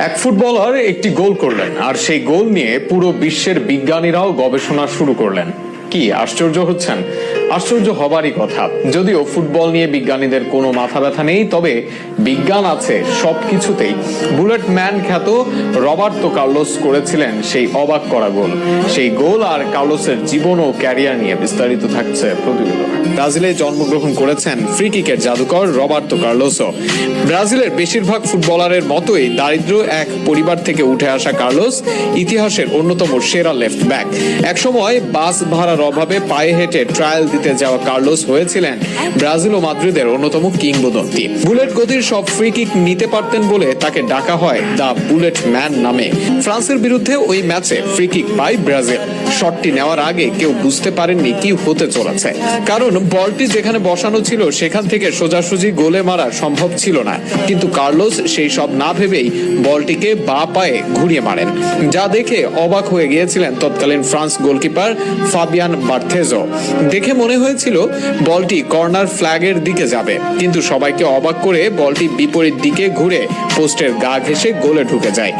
এক ফুটবলার একটি গোল করলেন আর সেই গোল নিয়ে পুরো বিশ্বের বিজ্ঞানীরাও গবেষণা শুরু করলেন। কি আশ্চর্য হচ্ছেন? আশ্চর্য হবারই কথা। যদিও ফুটবল নিয়ে বিজ্ঞানীদের কোনো মাথা ব্যথা নেই, তবে বিজ্ঞান আছে সবকিছুতেই। বুলেট ম্যান খ্যাত রবার্তো কার্লোস করেছিলেন সেই অবাক করা গোল। সেই গোল আর কার্লোসের জীবন ও ক্যারিয়ার নিয়ে বিস্তারিত থাকছে প্রতিবেদনে। ব্রাজিলে জন্মগ্রহণ করেছেন ফ্রি কিকের জাদুকর রবার্তো কার্লোসও। ব্রাজিলের বেশিরভাগ ফুটবলারের মতোই দারিদ্র এক পরিবার থেকে উঠে আসা কার্লোস ইতিহাসের অন্যতম সেরা লেফট ব্যাক। একসময় বাস ভাড়ার অভাবে পায়ে হেঁটে ট্রায়াল দিতে যাওয়া কার্লোস হয়েছিলেন ব্রাজিল ও মাদ্রিদের অন্যতম কিংবদন্তি। বুলেট গতির সব ফ্রি কিক নিতে পারতেন বলে তাকে ডাকা হয় দ্য বুলেট ম্যান নামে। ফ্রান্সের বিরুদ্ধে ওই ম্যাচে ফ্রি কিক পায় ব্রাজিল। শটটি নেওয়ার আগে কেউ বুঝতে পারেননি কি হতে চলেছে, কারণ বলটি যেখানে বসানো ছিল সেখান থেকে সোজাসুজি গোলে মারা সম্ভব ছিল না। কিন্তু কার্লোস সেই সব না ভেবেই বলটিকে বাঁ পায়ে ঘুরিয়ে মারেন, যা দেখে অবাক হয়ে গিয়েছিলেন তৎকালীন ফ্রান্স গোলকিপার ফাবিয়ান বার্থেজো। দেখে মনে হয়েছিল বলটি কর্নার ফ্ল্যাগের দিকে যাবে, কিন্তু সবাইকে অবাক করে বলটি বিপরীত দিকে ঘুরে পোস্টের গা ঘেঁষে গোলে ঢুকে যায়।